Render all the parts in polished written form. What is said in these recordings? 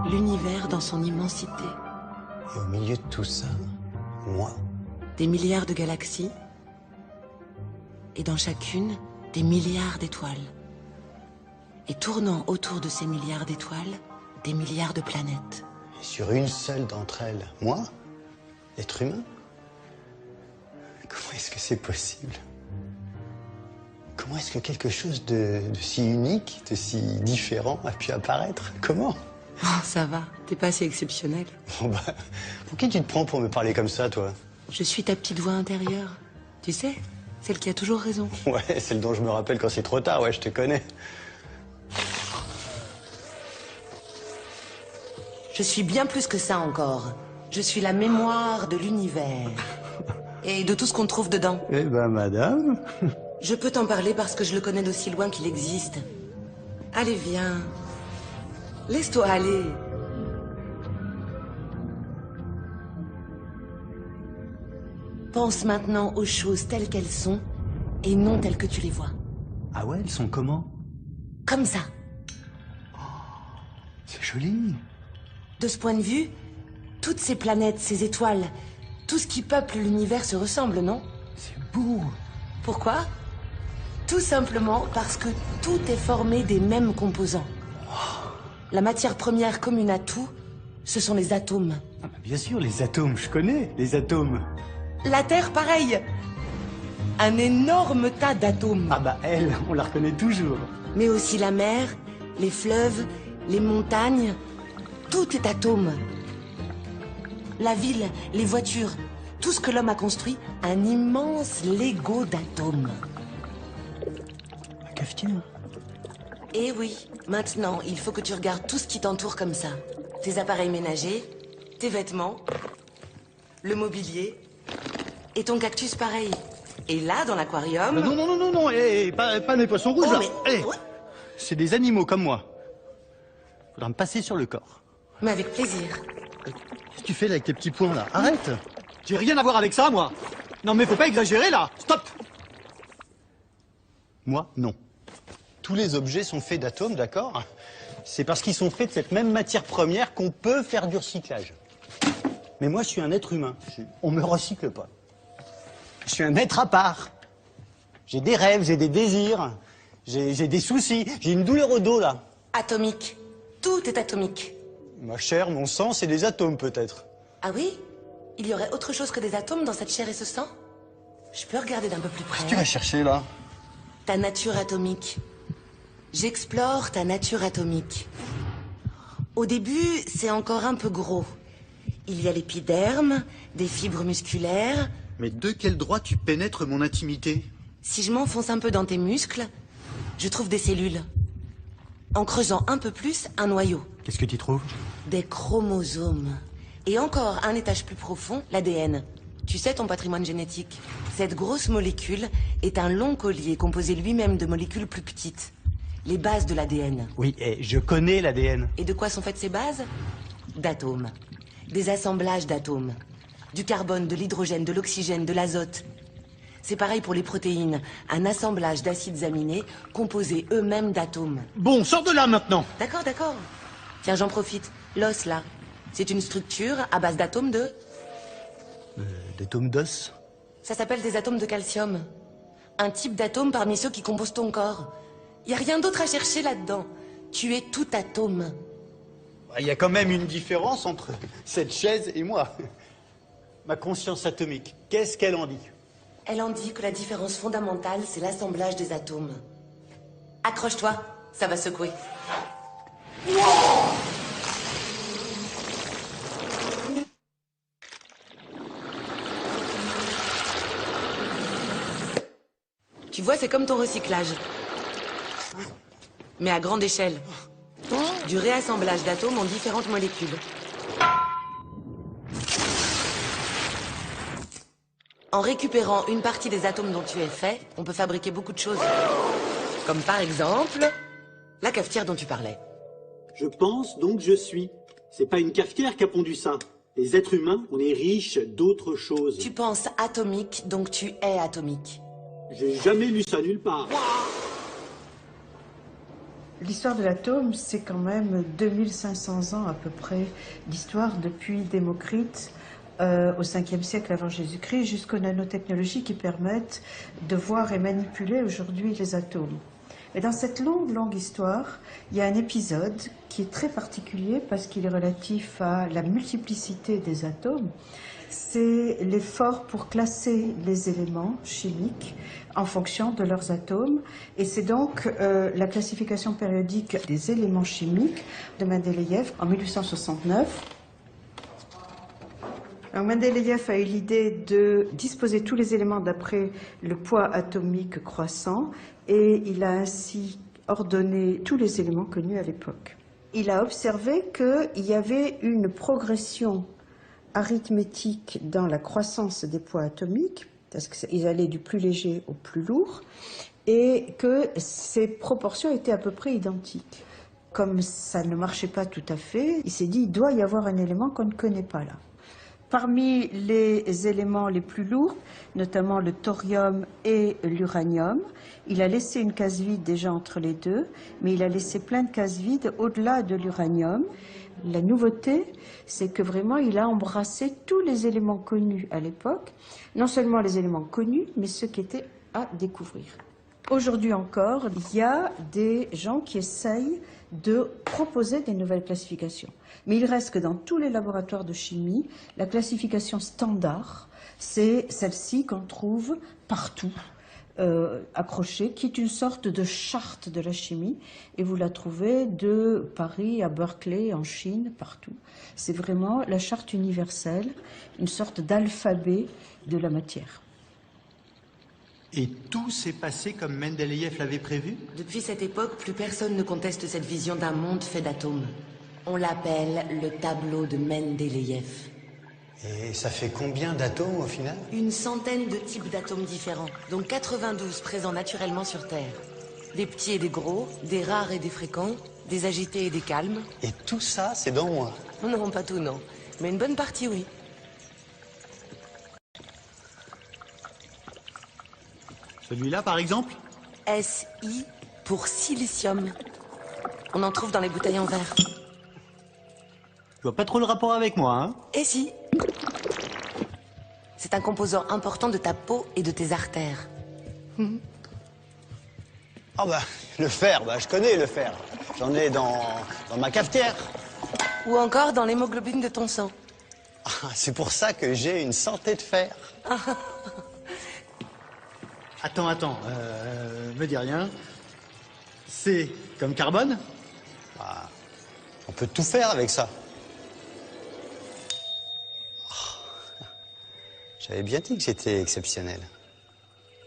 L'univers dans son immensité. Et au milieu de tout ça, moi. Des milliards de galaxies. Et dans chacune, des milliards d'étoiles. Et tournant autour de ces milliards d'étoiles, des milliards de planètes. Et sur une seule d'entre elles, moi, l'être humain. Comment est-ce que c'est possible? Comment est-ce que quelque chose de si unique, de si différent a pu apparaître? Comment? Oh, ça va, t'es pas assez exceptionnel. Bon bah, pour qui tu te prends pour me parler comme ça, toi? Je suis ta petite voix intérieure. Tu sais, celle qui a toujours raison. Ouais, celle dont je me rappelle quand c'est trop tard, ouais, je te connais. Je suis bien plus que ça encore. Je suis la mémoire de l'univers. Et de tout ce qu'on trouve dedans. Eh ben, madame. Je peux t'en parler parce que je le connais d'aussi loin qu'il existe. Allez, viens. Laisse-toi aller. Pense maintenant aux choses telles qu'elles sont et non telles que tu les vois. Ah ouais, elles sont comment? Comme ça. C'est joli. De ce point de vue, toutes ces planètes, ces étoiles, tout ce qui peuple l'univers se ressemble, non? C'est beau. Pourquoi? Tout simplement parce que tout est formé des mêmes composants. La matière première commune à tout, ce sont les atomes. Ah bah bien sûr, les atomes, je connais les atomes. La Terre, pareil. Un énorme tas d'atomes. Ah bah elle, on la reconnaît toujours. Mais aussi la mer, les fleuves, les montagnes, tout est atome. La ville, les voitures, tout ce que l'homme a construit, un immense Lego d'atomes. La cafetière. Eh oui, maintenant, il faut que tu regardes tout ce qui t'entoure comme ça. Tes appareils ménagers, tes vêtements, le mobilier, et ton cactus pareil. Et là, dans l'aquarium... Non, non, non, non, non, pas mes poissons rouges, Oh, là. mais... Eh, c'est des animaux comme moi. Faudra me passer sur le corps. Mais avec plaisir. Qu'est-ce que tu fais là avec tes petits poings, là? Arrête. J'ai rien à voir avec ça, moi. Non, mais faut pas exagérer, là. Stop. Moi, non. Tous les objets sont faits d'atomes, d'accord? C'est parce qu'ils sont faits de cette même matière première qu'on peut faire du recyclage. Mais moi, je suis un être humain. On me recycle pas. Je suis un être à part. J'ai des rêves, j'ai des désirs, j'ai des soucis, j'ai une douleur au dos, là. Atomique. Tout est atomique. Ma chair, mon sang, c'est des atomes, peut-être. Ah oui? Il y aurait autre chose que des atomes dans cette chair et ce sang? Je peux regarder d'un peu plus près. Qu'est-ce que tu vas chercher, là? Ta nature atomique. J'explore ta nature atomique. Au début, c'est encore un peu gros. Il y a l'épiderme, des fibres musculaires. Mais de quel droit tu pénètres mon intimité? Si je m'enfonce un peu dans tes muscles, je trouve des cellules. En creusant un peu plus, un noyau. Qu'est-ce que tu trouves? Des chromosomes. Et encore un étage plus profond, l'ADN. Tu sais ton patrimoine génétique. Cette grosse molécule est un long collier composé lui-même de molécules plus petites. Les bases de l'ADN. Oui, et je connais l'ADN. Et de quoi sont faites ces bases? D'atomes. Des assemblages d'atomes. Du carbone, de l'hydrogène, de l'oxygène, de l'azote. C'est pareil pour les protéines. Un assemblage d'acides aminés composés eux-mêmes d'atomes. Bon, sors de là maintenant. D'accord, d'accord. Tiens, j'en profite. L'os, là. C'est une structure à base d'atomes de... Des tomes d'os? Ça s'appelle des atomes de calcium. Un type d'atome parmi ceux qui composent ton corps. Y a rien d'autre à chercher là-dedans. Tu es tout atome. Il y a quand même une différence entre cette chaise et moi. Ma conscience atomique, qu'est-ce qu'elle en dit? Elle en dit que la différence fondamentale, c'est l'assemblage des atomes. Accroche-toi, ça va secouer. Tu vois, c'est comme ton recyclage. Mais à grande échelle. Du réassemblage d'atomes en différentes molécules. En récupérant une partie des atomes dont tu es fait, on peut fabriquer beaucoup de choses. Comme par exemple, la cafetière dont tu parlais. Je pense, donc je suis. C'est pas une cafetière qui a pondu ça. Les êtres humains, on est riches d'autres choses. Tu penses atomique, donc tu es atomique. J'ai jamais lu ça nulle part. L'histoire de l'atome, c'est quand même 2500 ans à peu près d'histoire depuis Démocrite au 5e siècle avant Jésus-Christ jusqu'aux nanotechnologies qui permettent de voir et manipuler aujourd'hui les atomes. Mais dans cette longue histoire, il y a un épisode qui est très particulier parce qu'il est relatif à la multiplicité des atomes. C'est l'effort pour classer les éléments chimiques en fonction de leurs atomes. Et c'est donc la classification périodique des éléments chimiques de Mendeleïev en 1869. Alors Mendeleïev a eu l'idée de disposer tous les éléments d'après le poids atomique croissant et il a ainsi ordonné tous les éléments connus à l'époque. Il a observé qu'il y avait une progression arithmétique dans la croissance des poids atomiques, parce qu'ils allaient du plus léger au plus lourd, et que ces proportions étaient à peu près identiques. Comme ça ne marchait pas tout à fait, il s'est dit il doit y avoir un élément qu'on ne connaît pas là. Parmi les éléments les plus lourds, notamment le thorium et l'uranium, il a laissé une case vide déjà entre les deux, mais il a laissé plein de cases vides au-delà de l'uranium. La nouveauté, c'est que vraiment il a embrassé tous les éléments connus à l'époque, non seulement les éléments connus, mais ceux qui étaient à découvrir. Aujourd'hui encore, il y a des gens qui essayent de proposer des nouvelles classifications. Mais il reste que dans tous les laboratoires de chimie, la classification standard, c'est celle-ci qu'on trouve partout, accrochée, qui est une sorte de charte de la chimie, et vous la trouvez de Paris à Berkeley, en Chine, partout. C'est vraiment la charte universelle, une sorte d'alphabet de la matière. Et tout s'est passé comme Mendeleïev l'avait prévu? Depuis cette époque, plus personne ne conteste cette vision d'un monde fait d'atomes. On l'appelle le tableau de Mendeleïev. Et ça fait combien d'atomes au final? Une centaine de types d'atomes différents, dont 92 présents naturellement sur Terre. Des petits et des gros, des rares et des fréquents, des agités et des calmes. Et tout ça, c'est dans moi? Non, pas tout, non. Mais une bonne partie, oui. Celui-là, par exemple? SI pour silicium. On en trouve dans les bouteilles en verre. Tu vois pas trop le rapport avec moi, hein? Et si? C'est un composant important de ta peau et de tes artères. Ah bah, le fer, bah je connais le fer. J'en ai dans ma cafetière. Ou encore dans l'hémoglobine de ton sang. Ah, c'est pour ça que j'ai une santé de fer. Attends, me dis rien. C'est comme carbone? Ah, on peut tout faire avec ça. Oh, j'avais bien dit que c'était exceptionnel.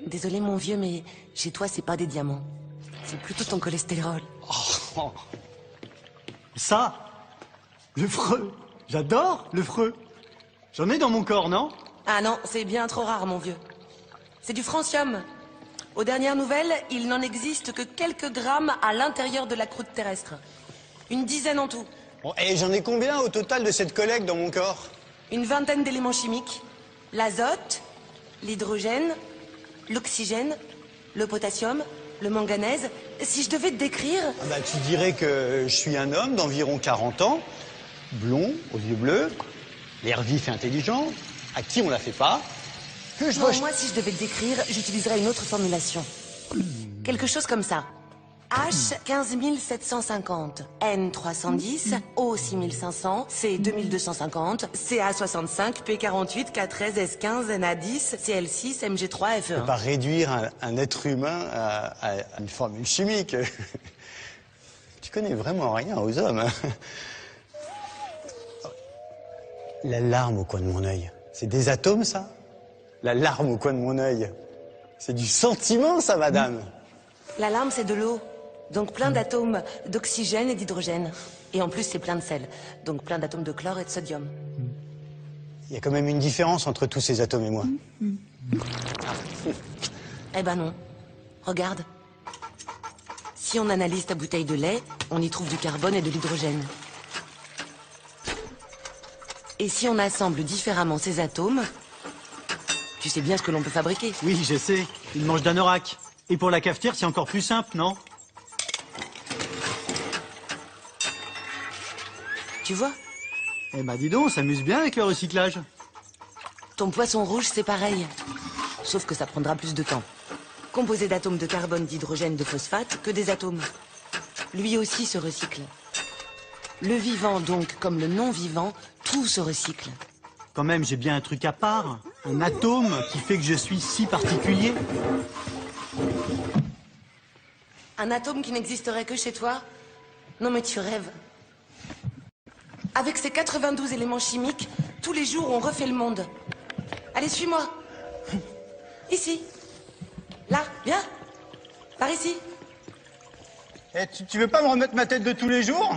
Désolé mon vieux, mais chez toi c'est pas des diamants. C'est plutôt ton cholestérol. Oh. Ça, le freux. J'adore le freux. J'en ai dans mon corps, non? Ah non, c'est bien trop rare mon vieux. C'est du francium. Aux dernières nouvelles, il n'en existe que quelques grammes à l'intérieur de la croûte terrestre. Une dizaine en tout. Bon, et j'en ai combien au total de cette collecte dans mon corps? Une vingtaine d'éléments chimiques. L'azote, l'hydrogène, l'oxygène, le potassium, le manganèse. Si je devais te décrire... Ah bah, tu dirais que je suis un homme d'environ 40 ans, blond, aux yeux bleus, l'air vif et intelligent, à qui on la fait pas, que je Non, dois... moi, si je devais te décrire, j'utiliserais une autre formulation. Quelque chose comme ça. H 15750, N 310, O 6500, C 2250, CA 65, P 48, K13, S 15, NA 10, CL 6, MG 3, On peut FE1. pas réduire un être humain à une formule chimique. Tu connais vraiment rien aux hommes. Hein. La larme au coin de mon œil, c'est des atomes, ça? La larme au coin de mon œil, c'est du sentiment, ça, madame? La larme, c'est de l'eau. Donc plein d'atomes d'oxygène et d'hydrogène. Et en plus, c'est plein de sel. Donc plein d'atomes de chlore et de sodium. Il y a quand même une différence entre tous ces atomes et moi. Eh ben non. Regarde. Si on analyse ta bouteille de lait, on y trouve du carbone et de l'hydrogène. Et si on assemble différemment ces atomes, tu sais bien ce que l'on peut fabriquer. Oui, je sais. Il mange d'anorak. Et pour la cafetière, c'est encore plus simple, non? Tu vois? Eh ben dis donc, on s'amuse bien avec le recyclage. Ton poisson rouge, c'est pareil. Sauf que ça prendra plus de temps. Composé d'atomes de carbone, d'hydrogène, de phosphate, que des atomes. Lui aussi se recycle. Le vivant, donc, comme le non-vivant, tout se recycle. Quand même, j'ai bien un truc à part. Un atome qui fait que je suis si particulier. Un atome qui n'existerait que chez toi? Non mais tu rêves. Avec ces 92 éléments chimiques, tous les jours on refait le monde. Allez, suis-moi. Ici. Là, viens. Par ici. Eh, tu veux pas me remettre ma tête de tous les jours?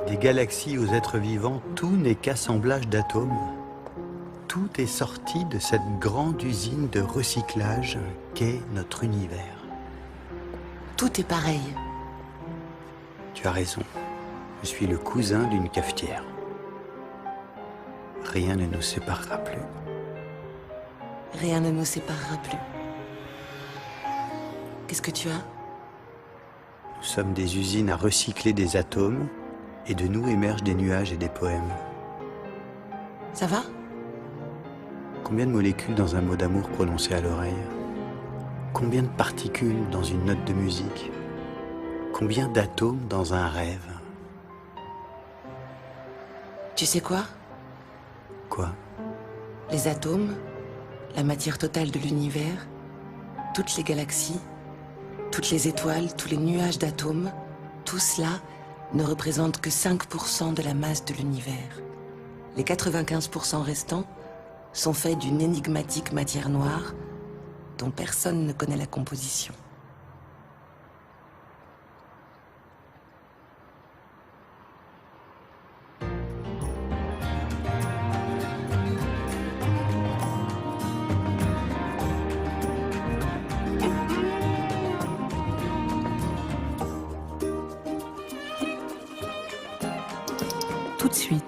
Des galaxies aux êtres vivants, tout n'est qu'assemblage d'atomes. Tout est sorti de cette grande usine de recyclage qu'est notre univers. Tout est pareil. Tu as raison. Je suis le cousin d'une cafetière. Rien ne nous séparera plus. Rien ne nous séparera plus. Qu'est-ce que tu as? Nous sommes des usines à recycler des atomes et de nous émergent des nuages et des poèmes. Ça va? Combien de molécules dans un mot d'amour prononcé à l'oreille? Combien de particules dans une note de musique? Combien d'atomes dans un rêve? Tu sais quoi? Quoi? Les atomes, la matière totale de l'univers, toutes les galaxies, toutes les étoiles, tous les nuages d'atomes, tout cela ne représente que 5% de la masse de l'univers. Les 95% restants sont faits d'une énigmatique matière noire dont personne ne connaît la composition. Tout de suite.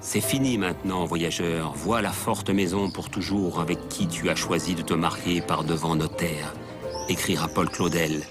C'est fini maintenant, voyageur. Vois la forte maison pour toujours avec qui tu as choisi de te marier par devant notaire, écrira Paul Claudel,